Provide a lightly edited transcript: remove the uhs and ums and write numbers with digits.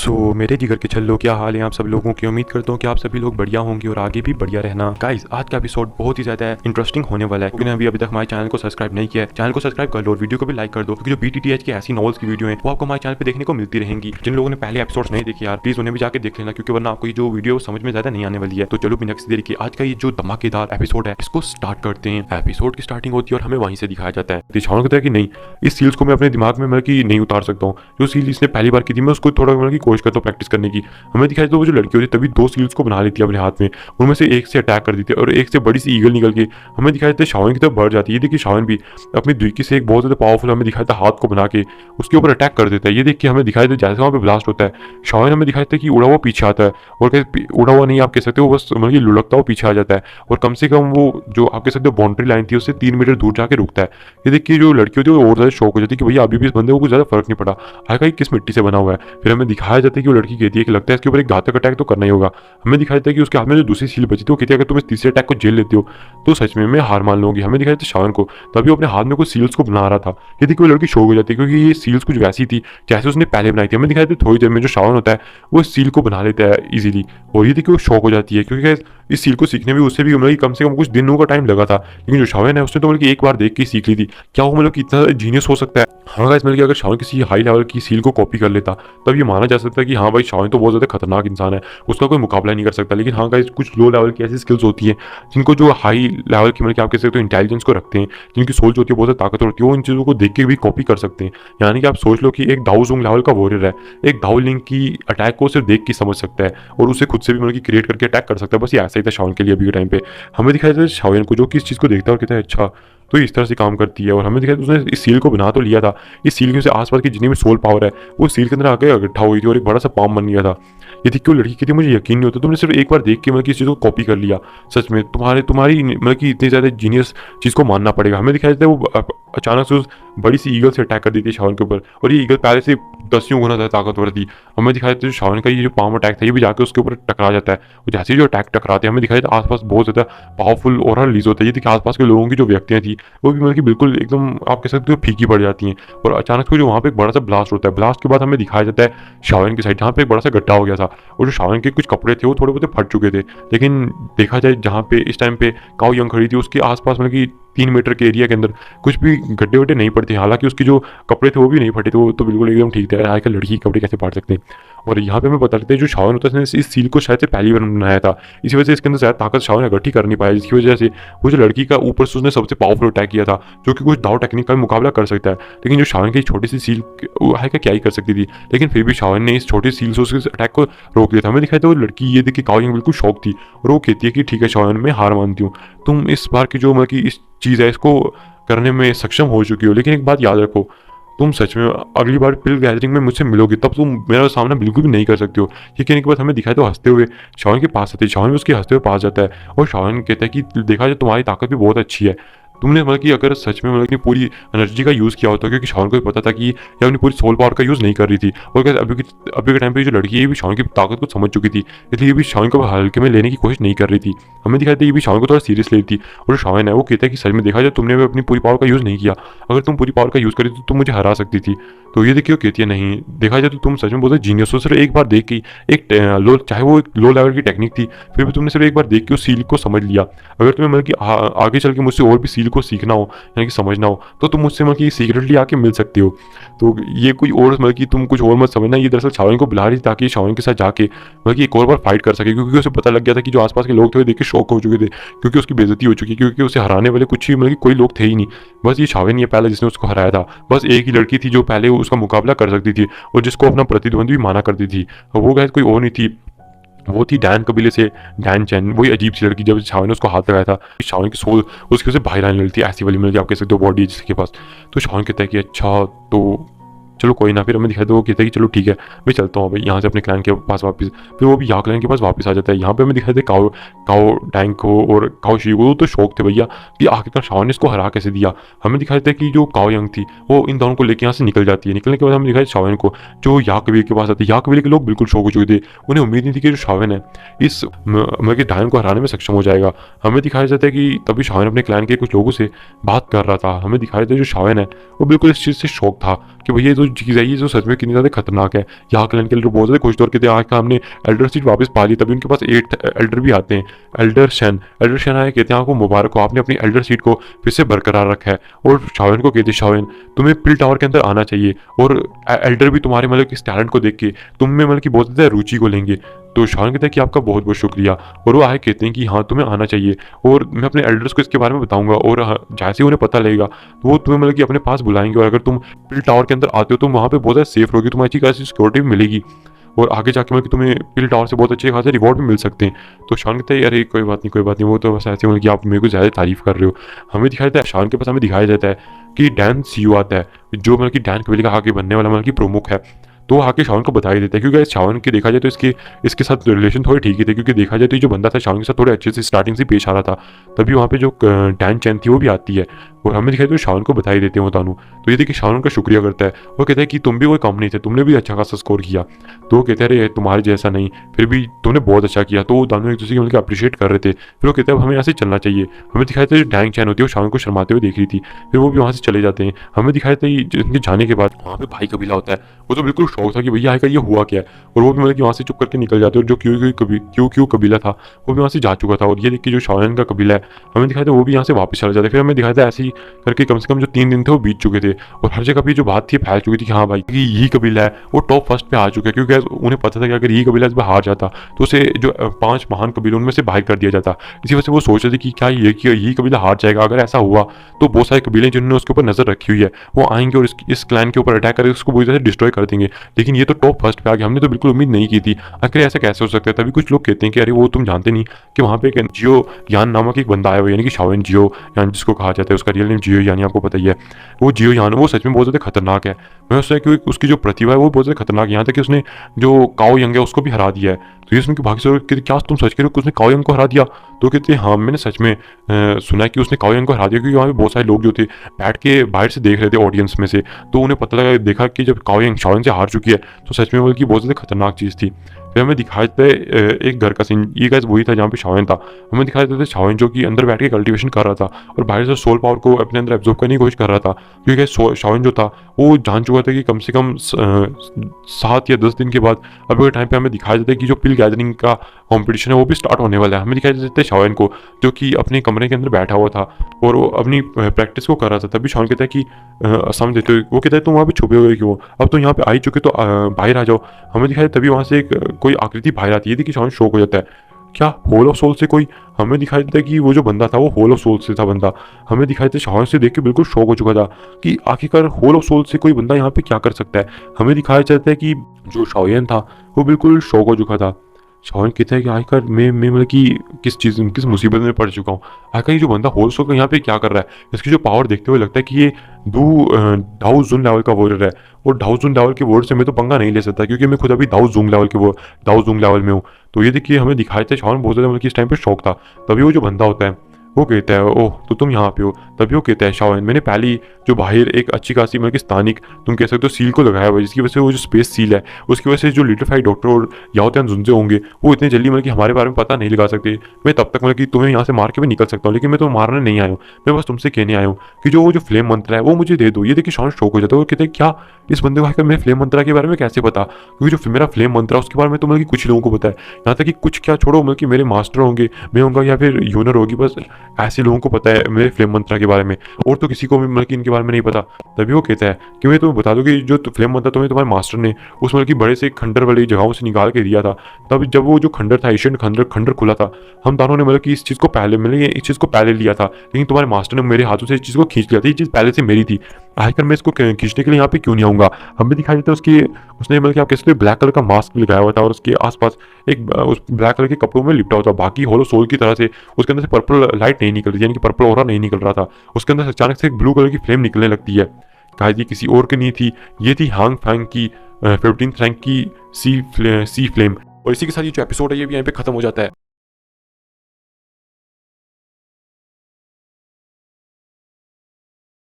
मेरे जिगर के छल्लो, क्या हाल है आप सब लोगों की। उम्मीद करता हूँ कि आप सभी लोग बढ़िया होंगे और आगे भी बढ़िया रहना। गाइस, आज का एपिसोड बहुत ही ज्यादा इंटरेस्टिंग होने वाला है, क्योंकि अभी तक हमारे चैनल को सब्सक्राइब नहीं किया है। चैनल को सब्सक्राइब कर लो और वीडियो को भी लाइक कर दो, क्योंकि जो BTTH की ऐसी नॉवेल्स की वीडियो है वो आपको हमारे चैनल पे देखने को मिलती रहेंगी। जिन लोगों ने पहले एपिसोड नहीं देखे यार, प्लीज उन्हें भी जाकर देख लेना, क्योंकि वरना आपको ये जो वीडियो समझ में ज्यादा नहीं आने वाली है। तो चलो बिना किसी देरी के आज का ये जो धमाकेदार एपिसोड है इसको स्टार्ट करते हैं। एपिसोड की स्टार्टिंग होती है और हमें वहीं से दिखाया जाता है। दिशाओं कहता है कि नहीं, इस सील्स को मैं अपने दिमाग में कि नहीं उतार सकता हूँ। जो सील इसने पहली बार की थी मैं उसको थोड़ा की कोशिश करता हूँ प्रैक्टिस करने की। हमें दिखाई तो वो जो लड़की होती है तभी 2 सील्स को बना लेती है अपने हाथ में, उनमें से एक से अटैक कर देती है और एक से बड़ी सी ईगल निकल के हमें दिखाई देता है शावन की तरफ बढ़ जाती है। देखिए शावन भी अपनी द्विकी से एक बहुत ज्यादा पावरफुल हमें दिखाई देता है हाथ को बना के उसके ऊपर अटैक कर देता है। ये देख के हमें दिखाई देता है जैसे वहाँ पे ब्लास्ट होता है, शावन हमें दिखाई देता है कि उड़ा हुआ पीछे आता है, और उड़ा हुआ नहीं आप कह सकते हो, बस मतलब लुढ़कता हुआ पीछे आ जाता है और कम से कम वो जो आप कह सकते हो बाउंड्री लाइन थी उससे 3 मीटर दूर जाके रुकता है। ये देखिए जो लड़की होती है वो और ज्यादा शौक हो जाती है कि भैया अभी भी इस बंदे को कुछ ज्यादा फर्क नहीं पड़ा, हालांकि किस मिट्टी से बना हुआ है। फिर हमें दिखाया जाता है कि वो लड़की कहती है कि लगता है इसके ऊपर एक घातक अटैक तो करना ही होगा। हमें दिखाई देता है कि उसके हाथ में जो दूसरी सील बची थी वो कहती है अगर तुम इस तीसरे अटैक को झेल लेते हो तो सच में मैं हार मान लूंगी। हमें दिखाई देता है शावन को तभी वो अपने हाथ में कुछ सील्स को बना रहा था। ये देखिए वो लड़की शौक हो जाती है, क्योंकि ये सील्स कुछ वैसी थी जैसे उसने पहले बनाई थी। हमें दिखाई देता है थोड़ी देर में जो शावन होता है वो इस सील को बना लेता है इजीली, और ये देखिए वो शौक हो जाती है, क्योंकि इस सील को सीखने में उससे भी मतलब कम से कम कुछ दिनों का टाइम लगा था। लेकिन जो शावन है उसने तो मतलब एक बार देख के सीख ली थी। क्या वो मतलब इतना जीनियस हो सकता है? हाँ गाइस, मतलब अगर शावन किसी हाई लेवल की सील को कॉपी कर लेता तब ये माना जा सकता है कि हाँ भाई शावन तो बहुत ज्यादा खतरनाक इंसान है, उसका कोई मुकाबला नहीं कर सकता। लेकिन हाँ गाइस, कुछ लो लेवल की ऐसी स्किल्स होती हैं जिनको जो हाई लेवल की मतलब आप कह सकते हो इंटेलिजेंस को रखते हैं, जिनकी सोच होती है बहुत ज्यादा ताकतवर होती है, वो इन चीज़ों को देख के भी कॉपी कर सकते हैं। यानी कि आप सोच लो कि एक दाऊ जोंग लेवल का वॉरियर है, एक दाऊ लिंग की अटैक को सिर्फ देख के समझ सकता है और उसे खुद से भी मतलब क्रिएट करके अटैक कर सकता है। बस ये ऐसा ही था शावन के लिए अभी के टाइम पे। हमें दिखाई देता है शावन को जो कि इस चीज़ को देखता है और कहता है अच्छा तो इस तरह से काम करती है। और हमें दिखाई उसने इस सील को बना तो लिया था, इस सील के आसपास की जितनी भी सोल पावर है वो सील के अंदर आके इकट्ठा हुई थी और एक बड़ा सा पाम बन गया था। ये थी क्यों लड़की कहती मुझे यकीन नहीं होता, तुमने सिर्फ एक बार देख के मतलब कि इस चीज़ को कॉपी कर लिया। सच में तुम्हारी मतलब कि इतनी ज़्यादा जीनियस चीज़ को मानना पड़ेगा। हमें दिखाई देता है वो अचानक से उस बड़ी सी ईगल से अटैक कर देती है शावन के ऊपर, और ये ईगल पहले से 10 गुना ज़्यादा ताकतवर थी। हमें दिखाई देता है शावन का ये जो पाम अटैक था ये भी जाकर उसके ऊपर टकरा जाता है, और जैसे ही जो अटैक टकराते हैं हमें दिखाई देता है आसपास बहुत ज़्यादा पावरफुल और रिलीज होता है। ये देखिए आसपास के लोगों की जो व्यक्तियाँ थी वो भी मतलब कि बिल्कुल एकदम आप कह सकते हो फीकी पड़ जाती हैं, और अचानक से जो वहाँ पे एक बड़ा सा ब्लास्ट होता है। ब्लास्ट के बाद हमें दिखाया जाता है शावन की साइड जहाँ पे एक बड़ा सा गड्ढा हो गया था, और जो शावन के कुछ कपड़े थे वो थोड़े बहुत फट चुके थे। लेकिन देखा जाए जहाँ पे इस टाइम पे काओ यंग खड़ी थी उसके आसपास मतलब कि 3 मीटर के एरिया के अंदर कुछ भी गड्ढे वड्ढे नहीं पड़ते। हालांकि उसके जो कपड़े थे वो भी नहीं फटे थे, वो तो बिल्कुल एकदम ठीक थे। आजकल लड़की के कपड़े कैसे फाड़ सकते हैं? और यहाँ पे हमें बता देते हैं जो शावन होता है इसने इस सील को शायद से पहली बार बनाया था, इसी वजह से इसके अंदर शायद ताकत शावन इकट्ठी कर नहीं पाया, जिसकी वजह से वो जो लड़की का ऊपर से उसने सबसे पावरफुल अटैक किया था जो कि कुछ दाव टेक्निक का मुकाबला कर सकता है। लेकिन जो शावन की छोटी सी सील है क्या ही कर सकती थी, लेकिन फिर भी शावन ने इस छोटी सील से उसके अटैक को रोक दिया था। हमें दिखाई था वो लड़की ये देखिए काओ यंग बिल्कुल शौक थी और वो कहती है कि ठीक है शावन मैं हार मानती हूँ, तुम इस बार की जो मतलब कि इस चीज़ है इसको करने में सक्षम हो चुकी हो, लेकिन एक बात याद रखो तुम सच में अगली बार पिल गैदरिंग में मुझसे मिलोगी तब तुम मेरा सामना बिल्कुल भी नहीं कर सकते हो। ये कहने के बाद हमें दिखाई तो हंसते हुए शावन के पास आते हैं, शावन भी उसके हंसते हुए पास जाता है और शावन कहता है कि देखा जाए तुम्हारी ताकत भी बहुत अच्छी है, तुमने मतलब कि अगर सच में मतलब कि पूरी एनर्जी का यूज़ किया होता, क्योंकि शावन को भी पता था कि ये अपनी पूरी सोल पावर का यूज़ नहीं कर रही थी। और अभी के टाइम पे जो लड़की है ये भी शावन की ताकत को समझ चुकी थी, इसलिए ये भी शावन को हल्के में लेने की कोशिश नहीं कर रही थी। हमें दिखाई देता है ये भी शावन को थोड़ा सीरियस ले रही थी, और जो शावन है वो कहता है कि सच में देखा जाए तुमने भी अपनी पूरी पावर का यूज़ नहीं किया, अगर तुम पूरी पावर का यूज़ करी तो तुम मुझे हरा सकती थी। तो ये देखिए वो कहती है नहीं, देखा जाए तो तुम सच में बहुत जीनियस हो, सिर्फ एक बार देख के एक लो चाहे वो एक लो लेवल की टेक्निक थी फिर भी तुमने सिर्फ एक बार देख के उस सील को समझ लिया। अगर तुम्हें मतलब कि आगे चल के मुझसे और भी सील को सीखना हो यानी कि समझना हो तो तुम मुझसे मतलब कि सीक्रेटली आके मिल सकते हो। तो ये कोई और मतलब कि तुम कुछ और मत समझना, ये दरअसल शावन को बुला रही थी ताकि शावन के साथ जाके मतलब कि एक और बार फाइट कर सके, क्योंकि उसे पता लग गया था कि जो आसपास के लोग थे वो देख के शौक हो चुके थे, क्योंकि उसकी बेइज्जती हो चुकी है, क्योंकि उसे हराने वाले कुछ ही मतलब कि कोई लोग थे ही नहीं। बस ये शावन ही है पहले जिसने उसको हराया था, बस एक ही लड़की थी जो पहले उसका मुकाबला कर सकती थी और जिसको अपना प्रतिद्वंदी भी माना करती थी, और वो गैस कोई और नहीं थी, वो थी डैन कबीले से डैन चैन, वही अजीब सी लड़की। जब शावन ने उसको हाथ लगाया था शावन की सोल उसके उसे बाहर आने लगी थी, ऐसी वाली मिलती आप कह सकते हो बॉडी जिसके पास। तो शावन कहता है कि अच्छा तो चलो कोई ना, फिर हमें दिखाई दो वो कहता है कि चलो ठीक है मैं चलता हूँ भाई यहाँ से अपने क्लैन के पास वापस। फिर वो भी यहाँ क्लैन के पास वापस आ जाता है। यहाँ पे हमें दिखाई दे काओ काओ टैंक को और काओ शी को तो शौक थे भैया कि आखिरकार शावन ने इसको हरा कैसे दिया। हमें दिखाई देता है कि जो काओ यंग थी वो इन दोनों को लेकर यहाँ से निकल जाती है। निकलने के बाद हमें दिखाई शावन को जो या कबीर के पास आते हैं, या कबीर के लोग बिल्कुल शौक हो चुके थे, उन्हें उम्मीद नहीं थी कि जो शावन है इस मतलब कि डायन को हराने में सक्षम हो जाएगा। हमें दिखाया जाता है कि तभी शावन अपने क्लैन के कुछ लोगों से बात कर रहा था। हमें दिखाया जाता है जो शावन है वो बिल्कुल इस चीज़ से शौक था कि भैया तो जो चीज़ है ये जो सच में कितनी ज़्यादा खतरनाक है। यहाँ क्लैन के लिए बहुत ज़्यादा खुश तौर के थे आज का हमने एल्डर सीट वापस पा ली, तभी उनके पास 8 एल्डर भी आते हैं। एल्डर शन आए, कहते हैं आपको मुबारक हो, आपने अपनी एल्डर सीट को फिर से बरकरार रखा है। और शाओन को कहते शाओन तुम्हें पिल टावर के अंदर आना चाहिए, और एल्डर भी तुम्हारे मतलब इस टैलेंट को देख के तुम में मतलब की बहुत ज़्यादा रुचि को लेंगे। तो शाओन कहते हैं कि आपका बहुत बहुत शुक्रिया, और वो आए कहते हैं कि हाँ तुम्हें आना चाहिए, और मैं अपने एल्डर्स को इसके बारे में बताऊंगा, और जैसे ही उन्हें पता लगेगा तो वो तुम्हें मतलब कि अपने पास बुलाएंगे, और अगर तुम पिल टावर के अंदर आते हो तो वहाँ पे बहुत ज़्यादा सेफ रहोगी, तुम्हें अच्छी खासी सिक्योरिटी भी मिलेगी, और आगे जाके मतलब कि तुम्हें पिल टावर से बहुत अच्छे खासे रिवॉर्ड भी मिल सकते हैं। तो शान कहता है अरे कोई बात नहीं कोई बात नहीं, वो तो बस ऐसे मतलब कि आप मेरे को ज़्यादा तारीफ कर रहे हो। हमें दिखाया जाता है शान के पास हमें दिखाया जाता है कि डैन सीयू आता है, जो मतलब कि डैन कबीले का आगे बनने वाला मतलब कि प्रमुख है। तो वो आके शावन को बता ही देता है, क्योंकि शावन के देखा जाए तो इसके साथ रिलेशन थोड़े ठीक ही थे, क्योंकि देखा जाए तो ये जो बंदा था शावन के साथ थोड़े अच्छे से स्टार्टिंग से पेश आ रहा था। तभी वहाँ पे जो डैन चैन थी वो भी आती है, और हमें दिखाई तो शावन को बता ही देते हैं वो तानू। तो ये देखिए शावन का शुक्रिया करता है, वो कहता है कि तुम भी कोई कम नहीं थे, तुमने भी अच्छा खासा स्कोर किया। तो वो कहते हैं अरे तुम्हारे जैसा नहीं, फिर भी तुमने बहुत अच्छा किया। तो वो दोनों एक दूसरे की मतलब अप्रिशिएट कर रहे थे। फिर वो कहते हैं हमें यहाँ से चलना चाहिए। हमें दिखाया था जो डैंग चैन होती है वो शावन को शर्माते हुए देख रही थी, फिर वो भी वहाँ से चले जाते हैं। हमें दिखाया था इनके जाने के बाद वहाँ पे भाई कबीला होता है, वो तो बिल्कुल शौक था कि भैया आएगा ये हुआ क्या है, और वो भी मतलब कि वहाँ से चुप करके निकल जाते हैं। और जो क्यू कबीला था वो भी वहाँ से जा चुका था, और ये देख के जो शावन का कबीला है हमें दिखाया था वो भी यहाँ से वापस चला जाता है। फिर हमें दिखाया था ऐसे ही करके कम से कम जो 3 दिन थे वो बीत चुके थे, और हर जगह भी जो बात थी फैल चुकी थी कि हाँ भाई यही कबीला है वो टॉप फर्स्ट पे आ चुका है, क्योंकि उन्हें पता था कि अगर यही कबीला इस बार हार जाता तो उसे जो 5 महान कबीलों उनमें से बाहर कर दिया जाता। इसी वजह से वो सोच रहे थे कि क्या यही कबीला हार जाएगा। अगर ऐसा हुआ तो बहुत सारे कबीले जिन्होंने उसके ऊपर नजर रखी हुई है वो आएंगे और इस क्लैन के ऊपर अटैक करके उसको पूरी तरह से डिस्ट्रॉय कर देंगे। लेकिन ये तो टॉप फर्स्ट पे आ गया, हमने तो बिल्कुल उम्मीद नहीं की थी, आखिर ऐसा कैसे हो सकता है। तभी कुछ लोग कहते हैं कि अरे वो तुम जानते नहीं कि वहाँ पे एक जियो यान नामक एक बंदा आया हुआ, यानी कि शाओन जियो यान जिसको कहा जाता है, उसका रियल नेम जियो यानी आपको पता ही है। वो जियो यान वो सच में बहुत ज़्यादा खतरनाक है। मैं उससे कि उसकी जो प्रतिभा है वो बहुत ज़्यादा खतरनाक है, यहाँ तक कि उसने जो काओ यंग है उसको भी हरा दिया है। तो ये सुन के भागी से कहते क्या तुम सच कह रहे हो कि उसने काओ यंग को हरा दिया। तो कहते हाँ मैंने सच में सुना है कि उसने काओ यंग को हरा दिया, क्योंकि वहाँ पे बहुत सारे लोग जो थे बैठ के बाहर से देख रहे थे ऑडियंस में से, तो उन्हें पता लगा देखा कि जब काओ यंग शाओन से हार चुकी है तो सच में बल्कि बहुत ज़्यादा खतरनाक चीज़ थी। फिर हमें दिखाया जाता है एक घर का सीन, ये गाइस वही था जहाँ पे शाओन था। हमें दिखाया जाता है शाओन जो कि अंदर बैठ के कल्टीवेशन कर रहा था और बाहर से सोल पावर को अपने अंदर एब्जॉर्ब करने की कोशिश कर रहा था, क्योंकि शाओन जो था वो जान चुका था कि कम से कम 7 या 10 दिन के बाद अभी के टाइम पे हमें दिखाया जाता है कि जो पिल गैदरिंग का कंपटीशन है वो भी स्टार्ट होने वाला है। हमें दिखाया जाता है शाओन को जो कि अपने कमरे के अंदर बैठा हुआ था और वो अपनी प्रैक्टिस को कर रहा था। तभी शाओन कहता है कि समझ देते हो, वो कहता है तुम वहाँ पे छुपे हुए क्यों, अब तो यहाँ पे आ ही चुके तो बाहर आ जाओ। हमें दिखाया तभी वहाँ से एक कोई आकृति बाहर आती है, देखिए शाओन शॉक हो जाता है, क्या होल ऑफ सोल से कोई। हमें दिखाई देता है कि वो जो बंदा था वो होल ऑफ सोल से था बंदा। हमें दिखाई देता है शाओन से देख के बिल्कुल शॉक हो चुका था कि आखिरकार होल ऑफ सोल से कोई बंदा यहाँ पे क्या कर सकता है। हमें दिखाया जाता है कि जो शाओन था वो बिल्कुल शॉक हो चुका था। शाओन कहता है कि आखिर मैं मतलब कि किस मुसीबत में पड़ चुका हूँ, आखिर ये जो बंदा होल सोल का यहाँ पे क्या कर रहा है। इसकी जो पावर देखते हुए लगता है कि ये डाउ जून लेवल का वॉरियर है, और डाउ जून लेवल के वॉरियर से मैं तो पंगा नहीं ले सकता, क्योंकि मैं खुद अभी डाउ जून लेवल में हूँ। तो ये देखिए हमें दिखाया था शाओन बहुत ज़्यादा मतलब कि इस टाइम पे शौक था। तभी वो जो बंदा होता है वो कहता है ओह तो तुम यहाँ पे हो। तभी वो कहता है शाओन मैंने पहली जो बाहर एक अच्छी खासी मतलब कि स्थानिक तुम कह सकते हो सील को लगाया हुआ है, जिसकी वजह से वो जो स्पेस सील है उसकी वजह से जो लिटरफाइड डॉक्टर और याओतियान जुनजे होंगे वो इतने जल्दी मतलब कि हमारे बारे में पता नहीं लगा सकते। मैं तब तक मतलब कि तुम्हें यहाँ से मार के भी निकल सकता हूँ, लेकिन मैं तो मारने नहीं आया हूँ, मैं बस तुमसे कहने आया हूँ कि जो फ्लेम मंत्र है वो मुझे दे दो। ये देखिए शाओन शौक हो जाता है और कहते हैं क्या इस बंदे को आकर मेरे फ्लेम मंत्रा के बारे में कैसे पता, क्योंकि जो मेरा फ्लेम मंत्रा उसके बारे में तो मतलब कि कुछ लोगों को पता है, यहाँ तक कि कुछ क्या छोड़ो मतलब कि मेरे मास्टर होंगे, मैं होंगे या फिर यूनर होगी, बस ऐसे लोगों को पता है मेरे फ्लेम मंत्रा के बारे में, और तो किसी को भी मतलब कि इनके बारे में नहीं पता। तभी वो कहता है कि मैं तुम्हें बता दूं कि जो फ्लेम मंत्रा तुम्हें तुम्हारे मास्टर ने उस मतलब कि बड़े से खंडर वाली जगहों से निकाल के दिया था। तब जब वो जो खंडर था एशियन खंडर खुला था, हम दोनों ने मतलब कि इस चीज़ को पहले लिया था, लेकिन तुम्हारे मास्टर ने मेरे हाथों से इस चीज़ को खींच लिया था। ये चीज़ पहले से मेरी थी, आखिर मैं इसको खींचने के लिए यहाँ पे क्यों नहीं आऊँगा। हमें दिखाई देता है उसने मतलब कि आप कैसे ब्लैक कलर का मास्क लगाया हुआ था और उसके आसपास एक उस ब्लैक कलर के कपड़ों में लिपटा हुआ था। बाकी होलो सोल की तरह से उसके अंदर से पर्पल लाइट नहीं निकल रही, यानी कि पर्पल ऑरा नहीं निकल रहा था, उसके अंदर से अचानक से एक ब्लू कलर की फ्लेम निकलने लगती है। गाइस ये किसी और की नहीं थी, ये थी हांग फैंग की 15th रैंक की सी फ्लेम। और इसी के साथ ये जो एपिसोड है ये भी यहाँ पे खत्म हो जाता है।